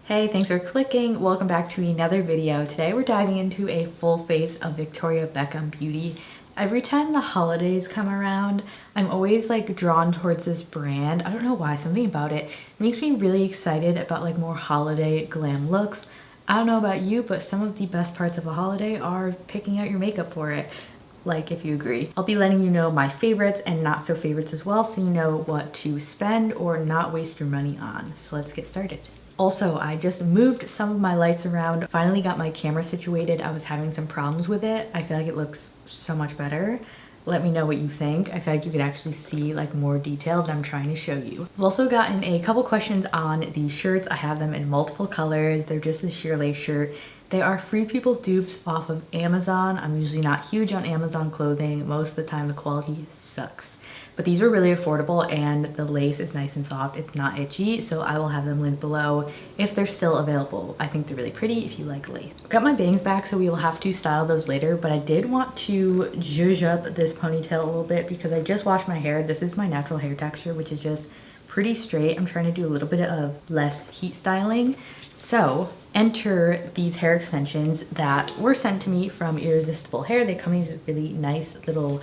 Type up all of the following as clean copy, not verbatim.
Hey, thanks for clicking. Welcome back to another video. Today we're diving into a full face of Victoria Beckham Beauty. Every time the holidays come around, I'm always like drawn towards this brand. I don't know why, something about it makes me really excited about like more holiday glam looks. I don't know about you, but some of the best parts of a holiday are picking out your makeup for it. Like if you agree. I'll be letting you know my favorites and not so favorites as well, so you know what to spend or not waste your money on. So let's get started. Also, I just moved some of my lights around, finally got my camera situated. I was having some problems with it. I feel like it looks so much better. Let me know what you think. I feel like you could actually see like more detail that I'm trying to show you. I've also gotten a couple questions on these shirts. I have them in multiple colors. They're just a sheer lace shirt. They are Free People dupes off of Amazon. I'm usually not huge on Amazon clothing. Most of the time the quality sucks. But these are really affordable and the lace is nice and soft. It's not itchy, so I will have them linked below if they're still available. I think they're really pretty if you like lace. I've got my bangs back, so we will have to style those later, but I did want to zhuzh up this ponytail a little bit because I just washed my hair. This is my natural hair texture, which is just pretty straight. I'm trying to do a little bit of less heat styling. So enter these hair extensions that were sent to me from Irresistible Hair. They come in these really nice little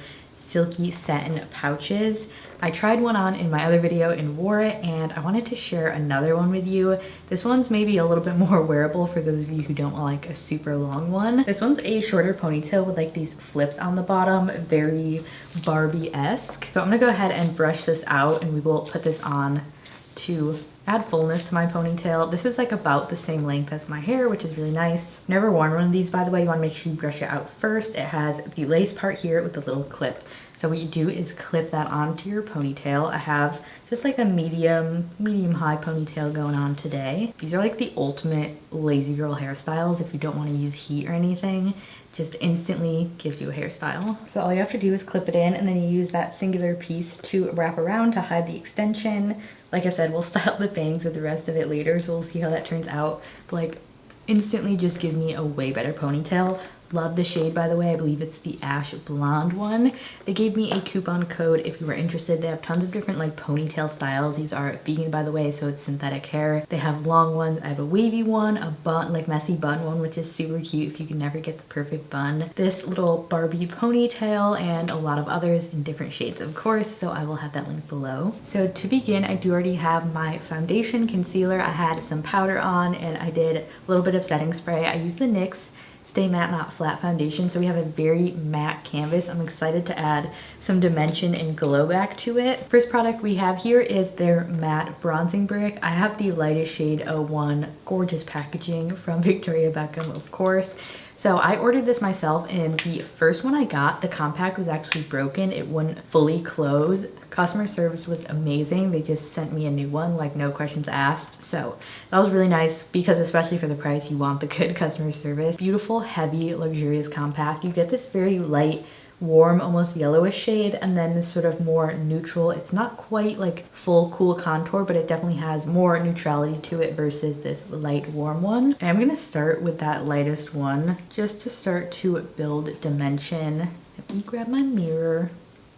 silky satin pouches. I tried one on in my other video and wore it, and I wanted to share another one with you. This one's maybe a little bit more wearable for those of you who don't want like a super long one. This one's a shorter ponytail with like these flips on the bottom, very Barbie-esque. So I'm gonna go ahead and brush this out and we will put this on to add fullness to my ponytail. This is like about the same length as my hair, which is really nice. Never worn one of these, by the way. You want to make sure you brush it out first. It has the lace part here with the little clip. So what you do is clip that onto your ponytail. I have just like a medium high ponytail going on today. These are like the ultimate lazy girl hairstyles if you don't want to use heat or anything. Just instantly gives you a hairstyle. So all you have to do is clip it in, and then you use that singular piece to wrap around to hide the extension. Like I said, we'll style the bangs with the rest of it later, so we'll see how that turns out. But like instantly just give me a way better ponytail. Love the shade, by the way. I believe it's the ash blonde one. They gave me a coupon code if you were interested. They have tons of different like ponytail styles. These are vegan, by the way, so it's synthetic hair. They have long ones. I have a wavy one, a bun, like messy bun one, which is super cute if you can never get the perfect bun. This little Barbie ponytail and a lot of others in different shades, of course, so I will have that link below. So to begin, I do already have my foundation, concealer. I had some powder on and I did a little bit of setting spray. I used the NYX Stay Matte Not Flat foundation, so we have a very matte canvas. I'm excited to add some dimension and glow back to it. First product we have here is their matte bronzing brick. I have the lightest shade 01, gorgeous packaging from Victoria Beckham, of course. So I ordered this myself, and the first one I got, the compact was actually broken. It wouldn't fully close. Customer service was amazing. They just sent me a new one, like no questions asked. So that was really nice because especially for the price, you want the good customer service. Beautiful, heavy, luxurious compact. You get this very light, warm, almost yellowish shade, and then this sort of more neutral. It's not quite like full cool contour, but it definitely has more neutrality to it versus this light warm one. And I'm gonna start with that lightest one just to start to build dimension. Let me grab my mirror.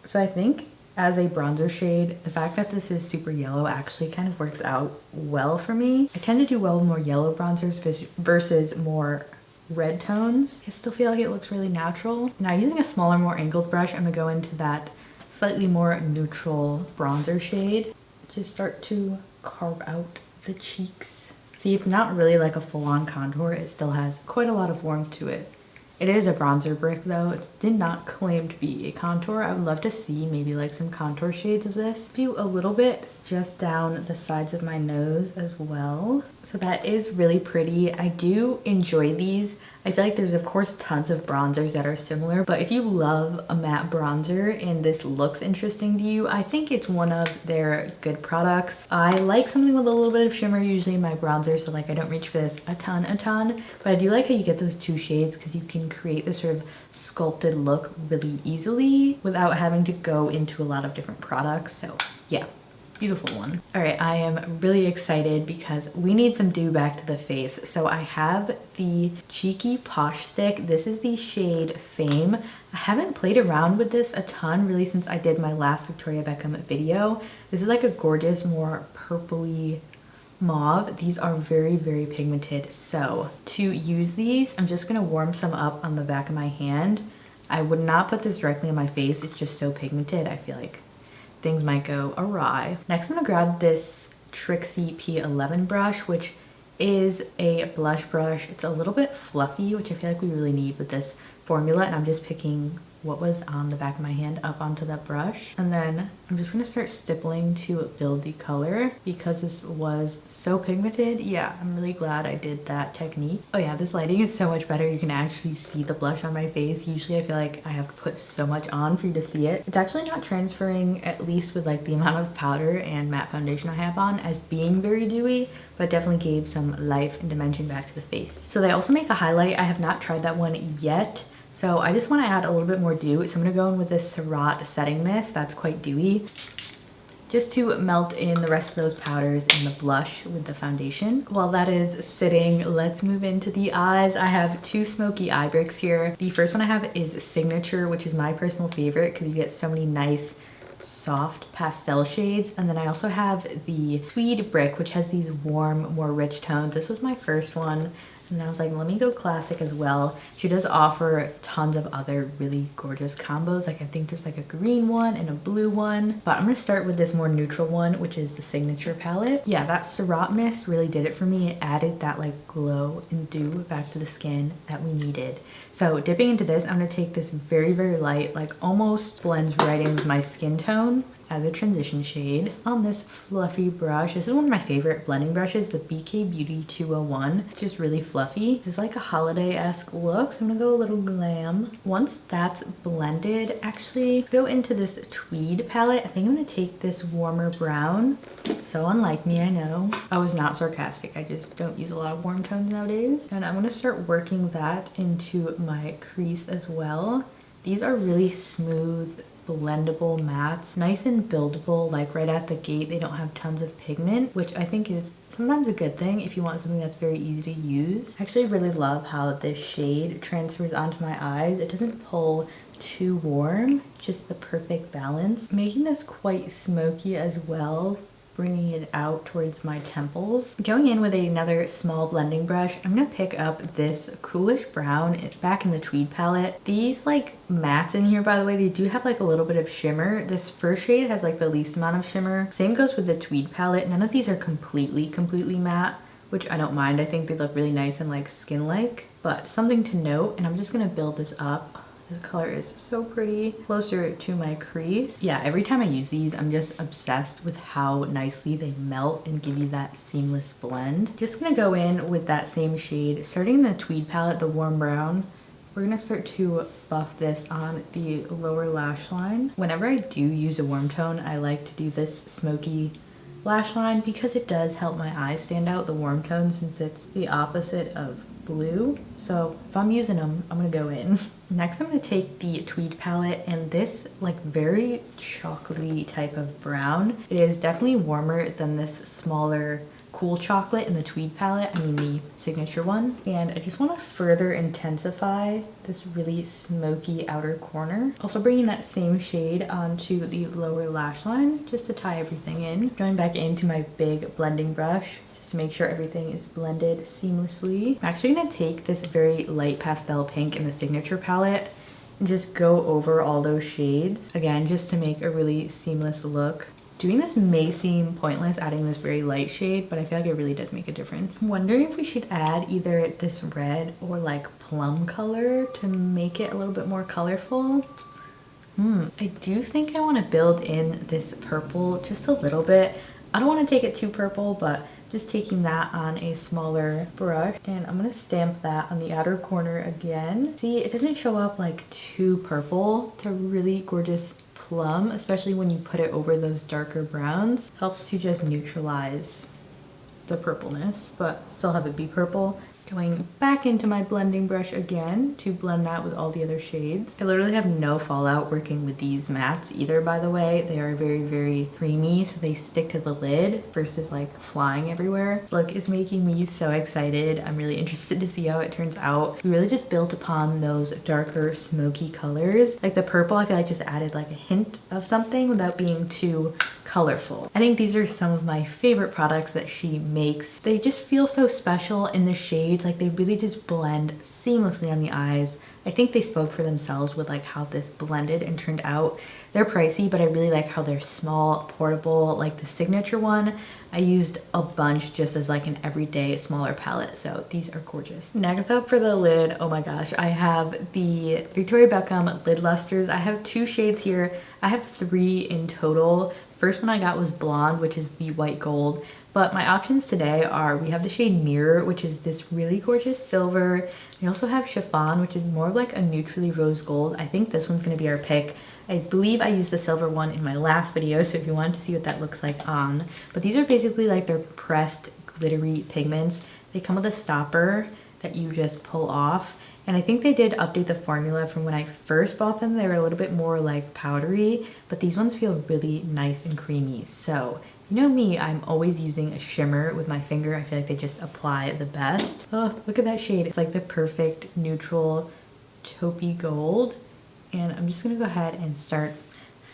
So I think as a bronzer shade, the fact that this is super yellow actually kind of works out well for me. I tend to do well with more yellow bronzers versus more red tones. I still feel like it looks really natural. Now using a smaller, more angled brush, I'm gonna go into that slightly more neutral bronzer shade. Just start to carve out the cheeks. See, it's not really like a full-on contour. It still has quite a lot of warmth to it. It is a bronzer brick though. It did not claim to be a contour. I would love to see maybe like some contour shades of this. Do a little bit just down the sides of my nose as well. So that is really pretty. I do enjoy these. I feel like there's of course tons of bronzers that are similar, but if you love a matte bronzer and this looks interesting to you, I think it's one of their good products. I like something with a little bit of shimmer usually in my bronzer, so like I don't reach for this a ton, but I do like how you get those two shades because you can create this sort of sculpted look really easily without having to go into a lot of different products. So yeah, beautiful one. All right, I am really excited because we need some dew back to the face. So I have the Cheeky Posh stick. This is the shade Fame. I haven't played around with this a ton really since I did my last Victoria Beckham video. This is like a gorgeous, more purpley, mauve. These are very, very pigmented. So to use these, I'm just gonna warm some up on the back of my hand. I would not put this directly on my face. It's just so pigmented. I feel like things might go awry. Next, I'm gonna grab this Trixie P11 brush, which is a blush brush. It's a little bit fluffy, which I feel like we really need with this formula, and I'm just picking what was on the back of my hand up onto that brush. And then I'm just gonna start stippling to build the color because this was so pigmented. Yeah, I'm really glad I did that technique. Oh yeah, this lighting is so much better. You can actually see the blush on my face. Usually I feel like I have to put so much on for you to see it. It's actually not transferring, at least with like the amount of powder and matte foundation I have on, as being very dewy, but definitely gave some life and dimension back to the face. So they also make a highlight. I have not tried that one yet. So I just want to add a little bit more dew. So I'm going to go in with this Surratt setting mist. That's quite dewy. Just to melt in the rest of those powders and the blush with the foundation. While that is sitting, let's move into the eyes. I have two smoky eye bricks here. The first one I have is Signature, which is my personal favorite because you get so many nice soft pastel shades. And then I also have the Tweed brick, which has these warm, more rich tones. This was my first one. And I was like, let me go classic as well. She does offer tons of other really gorgeous combos. Like I think there's like a green one and a blue one. But I'm going to start with this more neutral one, which is the Signature palette. Yeah, that Surratt mist really did it for me. It added that like glow and dew back to the skin that we needed. So dipping into this, I'm going to take this very, very light, like almost blends right in with my skin tone as a transition shade on this fluffy brush. This is one of my favorite blending brushes, the BK Beauty 201. It's just really fluffy. This is like a holiday-esque look, so I'm gonna go a little glam. Once that's blended, actually go into this Tweed palette. I think I'm gonna take this warmer brown. So unlike me, I know. I was not sarcastic. I just don't use a lot of warm tones nowadays. And I'm gonna start working that into my crease as well. These are really smooth, blendable mattes, nice and buildable. Like right at the gate, they don't have tons of pigment, which I think is sometimes a good thing if you want something that's very easy to use. I actually really love how this shade transfers onto my eyes. It doesn't pull too warm, just the perfect balance, making this quite smoky as well, bringing it out towards my temples. Going in with another small blending brush, I'm gonna pick up this coolish brown. It's back in the Tweed palette. These like mattes in here, by the way, they do have like a little bit of shimmer. This first shade has like the least amount of shimmer. Same goes with the Tweed palette. None of these are completely matte, which I don't mind. I think they look really nice and like skin-like, but something to note, and I'm just gonna build this up. This color is so pretty, closer to my crease. Yeah, every time I use these, I'm just obsessed with how nicely they melt and give you that seamless blend. Just gonna go in with that same shade, starting in the Tweed palette, the warm brown. We're gonna start to buff this on the lower lash line. Whenever I do use a warm tone, I like to do this smoky lash line because it does help my eyes stand out, the warm tone, since it's the opposite of blue. So if I'm using them, I'm gonna go in. Next, I'm gonna take the Tweed palette and this like very chocolatey type of brown. It is definitely warmer than this smaller cool chocolate in the Tweed palette, I mean the Signature one. And I just wanna further intensify this really smoky outer corner. Also bringing that same shade onto the lower lash line just to tie everything in. Going back into my big blending brush, to make sure everything is blended seamlessly. I'm actually gonna take this very light pastel pink in the Signature palette and just go over all those shades. Again, just to make a really seamless look. Doing this may seem pointless, adding this very light shade, but I feel like it really does make a difference. I'm wondering if we should add either this red or like plum color to make it a little bit more colorful. I do think I wanna build in this purple just a little bit. I don't wanna take it too purple, but just taking that on a smaller brush, and I'm gonna stamp that on the outer corner again. See, it doesn't show up like too purple. It's a really gorgeous plum, especially when you put it over those darker browns. Helps to just neutralize the purpleness, but still have it be purple. Going back into my blending brush again to blend that with all the other shades. I literally have no fallout working with these mattes either, by the way. They are very, very creamy, so they stick to the lid versus like flying everywhere. This look is making me so excited. I'm really interested to see how it turns out. We really just built upon those darker smoky colors. Like the purple, I feel like just added like a hint of something without being too colorful. I think these are some of my favorite products that she makes. They just feel so special in the shades, like they really just blend seamlessly on the eyes. I think they spoke for themselves with like how this blended and turned out. They're pricey, but I really like how they're small, portable. Like the signature one, I used a bunch just as like an everyday smaller palette, so these are gorgeous. Next up for the lid, oh my gosh, I have the Victoria Beckham lid lusters. I have 2 shades here. I have 3 in total. First one I got was blonde, which is the white gold, but my options today are, we have the shade Mirror, which is this really gorgeous silver. We also have Chiffon, which is more of like a neutrally rose gold. I think this one's gonna be our pick. I believe I used the silver one in my last video, so if you wanted to see what that looks like on. But these are basically like their pressed glittery pigments. They come with a stopper that you just pull off. And I think they did update the formula from when I first bought them. They were a little bit more like powdery, but these ones feel really nice and creamy. So, you know me, I'm always using a shimmer with my finger. I feel like they just apply the best. Oh, look at that shade. It's like the perfect neutral taupey gold. And I'm just gonna go ahead and start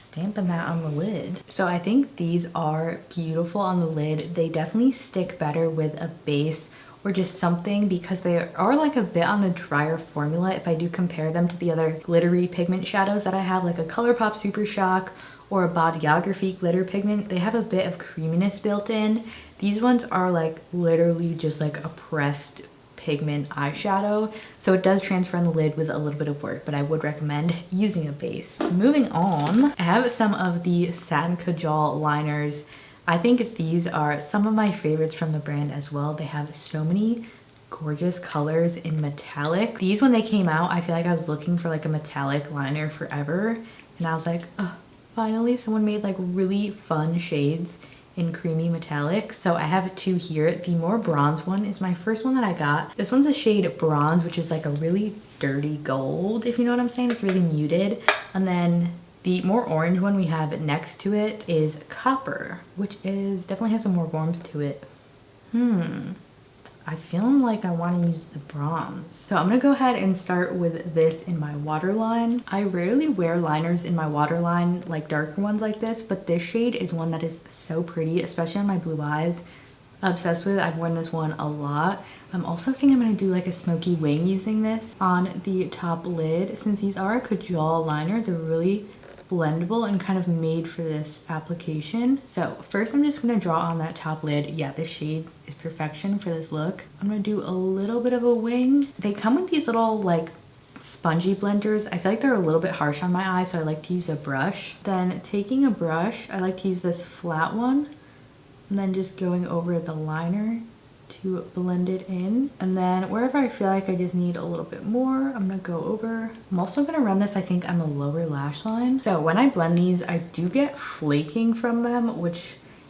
stamping that on the lid. So I think these are beautiful on the lid. They definitely stick better with a base or just something because they are like a bit on the drier formula if I do compare them to the other glittery pigment shadows that I have, like a ColourPop Super Shock or a Bodyography glitter pigment. They have a bit of creaminess built in. These ones are like literally just like a pressed pigment eyeshadow, so it does transfer on the lid with a little bit of work, but I would recommend using a base. So moving on, I have some of the Satin Kajal liners. I think these are some of my favorites from the brand as well. They have so many gorgeous colors in metallic. These, when they came out, I feel like I was looking for like a metallic liner forever, and I was like, oh, finally someone made like really fun shades in creamy metallic. So I have 2 here. The more bronze one is my first one that I got. This one's a shade Bronze, which is like a really dirty gold, if you know what I'm saying. It's really muted. And then the more orange one we have next to it is Copper, which is definitely has some more warmth to it. I feel like I want to use the bronze. So I'm gonna go ahead and start with this in my waterline. I rarely wear liners in my waterline, like darker ones like this, but this shade is one that is so pretty, especially on my blue eyes. Obsessed with it. I've worn this one a lot. I'm also thinking I'm gonna do like a smoky wing using this on the top lid. Since these are a Kajal liner, they're really blendable and kind of made for this application. So first I'm just gonna draw on that top lid. Yeah, this shade is perfection for this look. I'm gonna do a little bit of a wing. They come with these little like spongy blenders. I feel like they're a little bit harsh on my eye, so I like to use a brush. Then taking a brush, I like to use this flat one and then just going over the liner to blend it in. And then wherever I feel like I just need a little bit more, I'm gonna go over. I'm also gonna run this, I think, on the lower lash line. So when I blend these, I do get flaking from them, which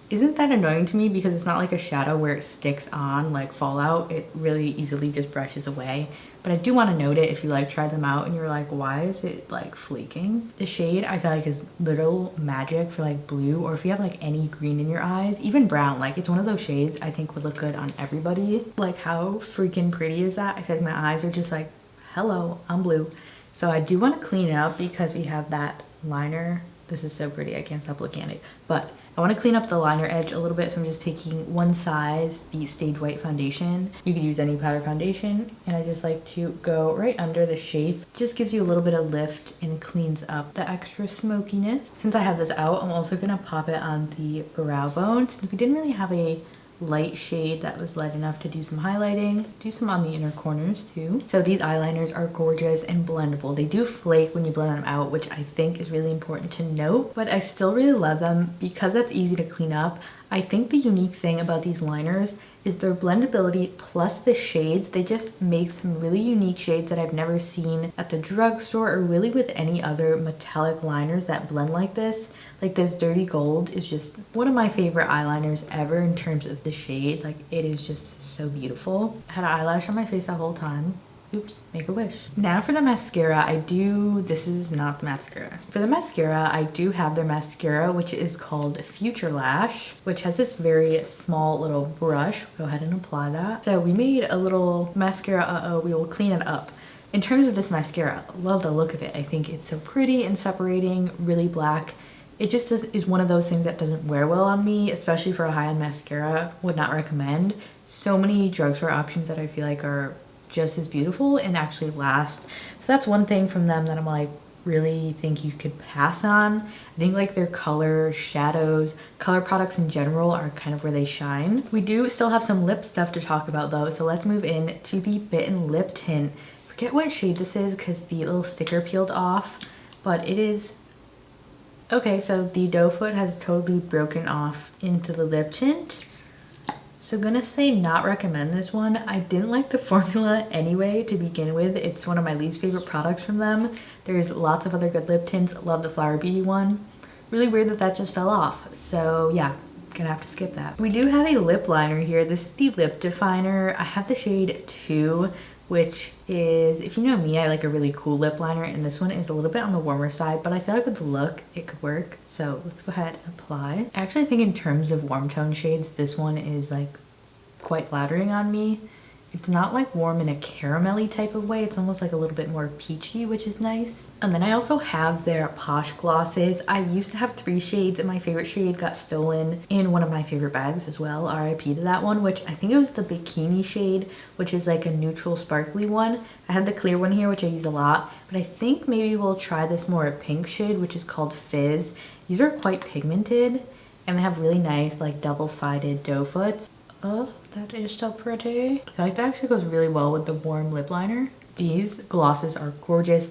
isn't that annoying to me because it's not like a shadow where it sticks on like fallout. It really easily just brushes away. But I do want to note it if you like try them out and you're like, why is it like flaking? The shade I feel like is literal magic for like blue, or if you have like any green in your eyes, even brown. Like it's one of those shades I think would look good on everybody. Like how freaking pretty is that? I feel like my eyes are just like, hello, I'm blue. So I do want to clean it up because we have that liner. This is so pretty, I can't stop looking at it. But I want to clean up the liner edge a little bit, so I'm just taking one size, the Stage White foundation. You could use any powder foundation, and I just like to go right under the shape. Just gives you a little bit of lift and cleans up the extra smokiness. Since I have this out, I'm also going to pop it on the brow bone. Since we didn't really have a light shade that was light enough to do some highlighting, do some on the inner corners too. So these eyeliners are gorgeous and blendable. They do flake when you blend them out, which I think is really important to note, but I still really love them because that's easy to clean up. I think the unique thing about these liners is their blendability plus the shades. They just make some really unique shades that I've never seen at the drugstore or really with any other metallic liners that blend like this. Like this Dirty Gold is just one of my favorite eyeliners ever in terms of the shade. Like it is just so beautiful. I had an eyelash on my face the whole time. Oops, make a wish. Now for the mascara, this is not the mascara. For the mascara, I do have their mascara, which is called Future Lash, which has this very small little brush. Go ahead and apply that. So we made a little mascara, we will clean it up. In terms of this mascara, love the look of it. I think it's so pretty and separating, really black. It just is one of those things that doesn't wear well on me, especially for a high-end mascara. Would not recommend. So many drugstore options that I feel like are just as beautiful and actually last. So that's one thing from them that I'm like, really think you could pass on. I think like their color, shadows, color products in general are kind of where they shine. We do still have some lip stuff to talk about though, so let's move in to the Bitten lip tint. Forget what shade this is because the little sticker peeled off, but it is okay. So the doe foot has totally broken off into the lip tint. So gonna say not recommend this one. I didn't like the formula anyway to begin with. It's one of my least favorite products from them. There's lots of other good lip tints. Love the Flower Beauty one. Really weird that that just fell off. So yeah, gonna have to skip that. We do have a lip liner here. This is the Lip Definer. I have the shade 2, which is, if you know me, I like a really cool lip liner, and this one is a little bit on the warmer side, but I feel like with the look, it could work. So let's go ahead and apply. I actually think in terms of warm tone shades, this one is like quite flattering on me. It's not like warm in a caramelly type of way. It's almost like a little bit more peachy, which is nice. And then I also have their Posh glosses. I used to have 3 shades and my favorite shade got stolen in one of my favorite bags as well. RIP to that one, which I think it was the bikini shade, which is like a neutral sparkly one. I have the clear one here, which I use a lot, but I think maybe we'll try this more pink shade, which is called Fizz. These are quite pigmented and they have really nice like double-sided doe foots. Oh, that is so pretty. I feel like that actually goes really well with the warm lip liner. These glosses are gorgeous.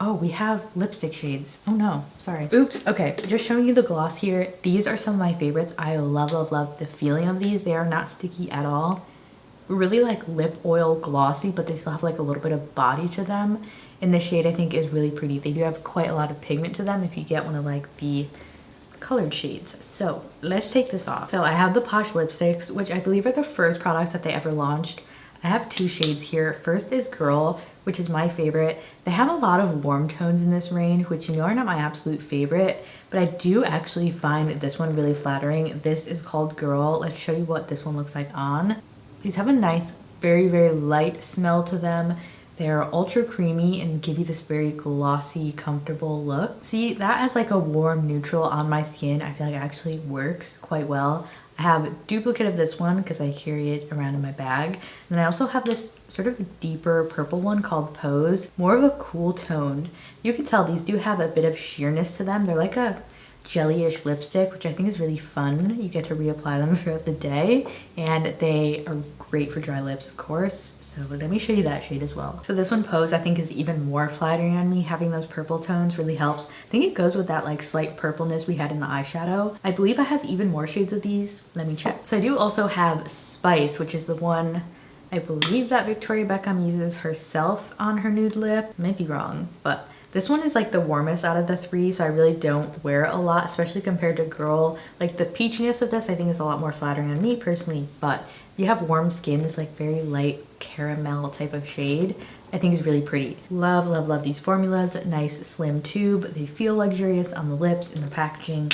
Oh, we have lipstick shades. Oh no, sorry. Oops, okay, just showing you the gloss here. These are some of my favorites. I love, love, love the feeling of these. They are not sticky at all. Really like lip oil glossy, but they still have like a little bit of body to them. And the shade I think is really pretty. They do have quite a lot of pigment to them if you get one of like the colored shades. So let's take this off. So I have the Posh lipsticks, which I believe are the first products that they ever launched. I have 2 shades here. First is Girl, which is my favorite. They have a lot of warm tones in this range, which you know are not my absolute favorite, but I do actually find this one really flattering. This is called Girl. Let's show you what this one looks like on. These have a nice, very, very light smell to them. They're ultra creamy and give you this very glossy, comfortable look. See, that as like a warm neutral on my skin, I feel like it actually works quite well. I have a duplicate of this one because I carry it around in my bag. And then I also have this sort of deeper purple one called Pose, more of a cool tone. You can tell these do have a bit of sheerness to them. They're like a jellyish lipstick, which I think is really fun. You get to reapply them throughout the day, and they are great for dry lips, of course. So let me show you that shade as well. So this one, Pose, I think is even more flattering on me. Having those purple tones really helps. I think it goes with that like slight purpleness we had in the eyeshadow. I believe I have even more shades of these. Let me check. So I do also have Spice, which is the one I believe that Victoria Beckham uses herself on her nude lip. I might be wrong, but this one is like the warmest out of the 3, so I really don't wear it a lot, especially compared to Girl. Like the peachiness of this I think is a lot more flattering on me personally, but if you have warm skin, this like very light caramel type of shade I think is really pretty. Love, love, love these formulas. Nice slim tube. They feel luxurious on the lips, in the packaging.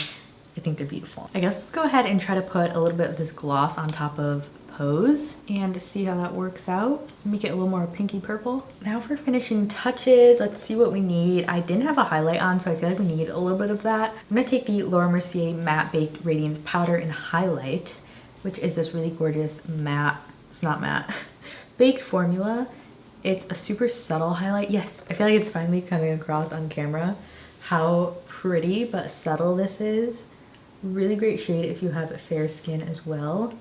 I think they're beautiful. I guess let's go ahead and try to put a little bit of this gloss on top of Pose and see how that works out. Make it a little more pinky purple. Now for finishing touches, let's see what we need. I didn't have a highlight on, so I feel like we need a little bit of that. I'm gonna take the Laura Mercier Matte Baked Radiance Powder and Highlight, which is this really gorgeous matte, it's not matte, baked formula. It's a super subtle highlight. Yes, I feel like it's finally coming across on camera how pretty but subtle this is. Really great shade if you have fair skin as well.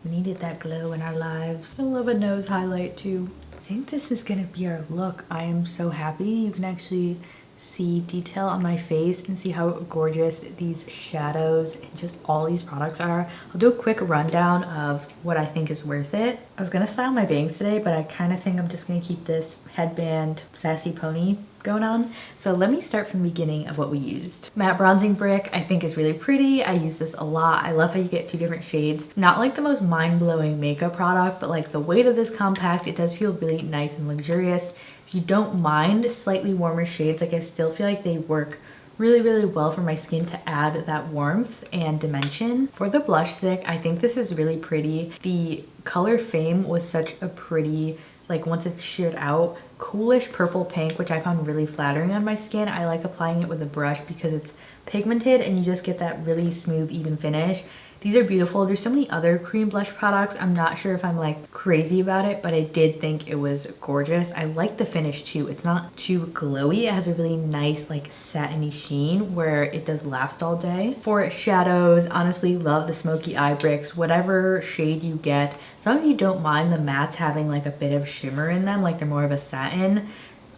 We needed that glow in our lives. I love a nose highlight too. I think this is gonna be our look. I am so happy. You can actually see detail on my face and see how gorgeous these shadows and just all these products are. I'll do a quick rundown of what I think is worth it. I was gonna style my bangs today, but I kind of think I'm just gonna keep this headband sassy pony going on. So let me start from the beginning of what we used. Matte bronzing brick I think is really pretty. I use this a lot. I love how you get 2 different shades. Not like the most mind-blowing makeup product, but like the weight of this compact, it does feel really nice and luxurious. If you don't mind slightly warmer shades, like I still feel like they work really well for my skin to add that warmth and dimension. For the blush stick, I think this is really pretty. The color Fame was such a pretty, like once it's sheared out, coolish purple pink, which I found really flattering on my skin. I like applying it with a brush because it's pigmented and you just get that really smooth, even finish. These are beautiful. There's so many other cream blush products. I'm not sure if I'm like crazy about it, but I did think it was gorgeous. I like the finish too. It's not too glowy. It has a really nice like satiny sheen where it does last all day. For shadows, honestly love the Smoky eye bricks. Whatever shade you get, as long as you don't mind the mattes having like a bit of shimmer in them, like they're more of a satin.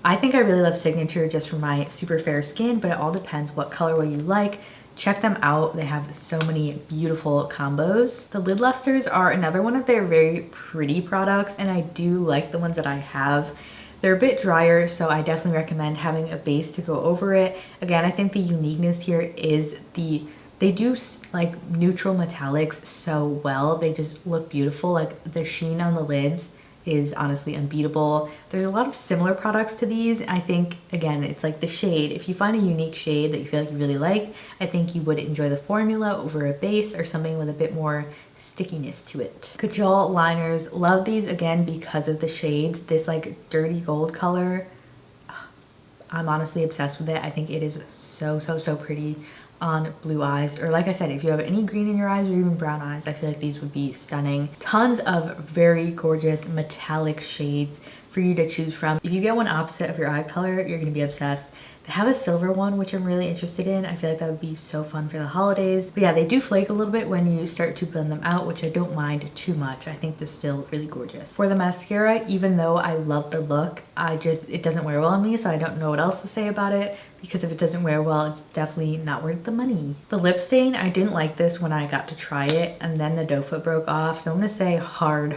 I think I really love Signature just for my super fair skin, but it all depends what colorway you like. Check them out. They have so many beautiful combos. The lid lustres are another one of their very pretty products, and I do like the ones that I have. They're a bit drier, so I definitely recommend having a base to go over it. Again, I think the uniqueness here is they do like neutral metallics so well. They just look beautiful. Like the sheen on the lids is honestly unbeatable. There's a lot of similar products to these. I think, again, it's like the shade. If you find a unique shade that you feel like you really like, I think you would enjoy the formula over a base or something with a bit more stickiness to it. Kajal liners, love these again because of the shades. This like dirty gold color, I'm honestly obsessed with it. I think it is so pretty on blue eyes, or like I said, if you have any green in your eyes or even brown eyes, I feel like these would be stunning. Tons of very gorgeous metallic shades for you to choose from. If you get one opposite of your eye color, you're gonna be obsessed. They have a silver one, which I'm really interested in. I feel like that would be so fun for the holidays. But yeah, they do flake a little bit when you start to blend them out, which I don't mind too much. I think they're still really gorgeous. For the mascara, even though I love the look, it doesn't wear well on me, so I don't know what else to say about it, because if it doesn't wear well, it's definitely not worth the money. The lip stain, I didn't like this when I got to try it, and then the doe foot broke off, so I'm gonna say hard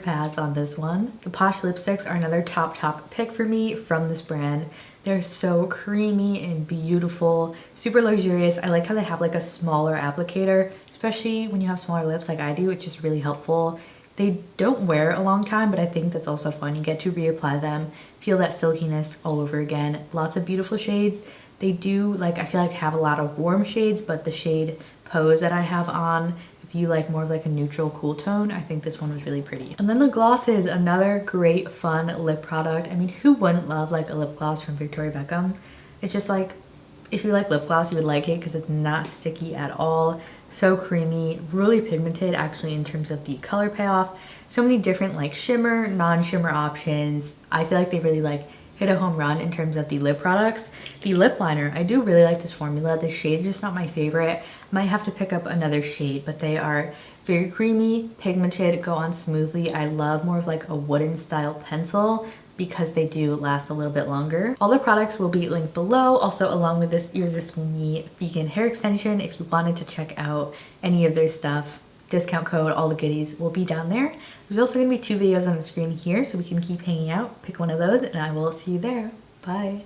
pass on this one. The Posh lipsticks are another top pick for me from this brand. They're so creamy and beautiful, super luxurious. I like how they have like a smaller applicator, especially when you have smaller lips like I do, which is really helpful. They don't wear a long time, but I think that's also fun. You get to reapply them, feel that silkiness all over again. Lots of beautiful shades. They do, like, I feel like have a lot of warm shades, but the shade Pose that I have on, if you like more of like a neutral cool tone, I think this one was really pretty. And then the glosses, another great fun lip product. I mean, who wouldn't love like a lip gloss from Victoria Beckham? It's just like, if you like lip gloss, you would like it because it's not sticky at all. So creamy, really pigmented actually in terms of the color payoff. So many different like shimmer, non-shimmer options. I feel like they really like hit a home run in terms of the lip products. The lip liner, I do really like this formula. The shade is just not my favorite. Might have to pick up another shade, but they are very creamy, pigmented, go on smoothly. I love more of like a wooden style pencil because they do last a little bit longer. All the products will be linked below, also along with this Irresistible Me vegan hair extension if you wanted to check out any of their stuff. Discount code, all the goodies will be down there. There's also going to be 2 videos on the screen here, so we can keep hanging out. Pick one of those and I will see you there. Bye.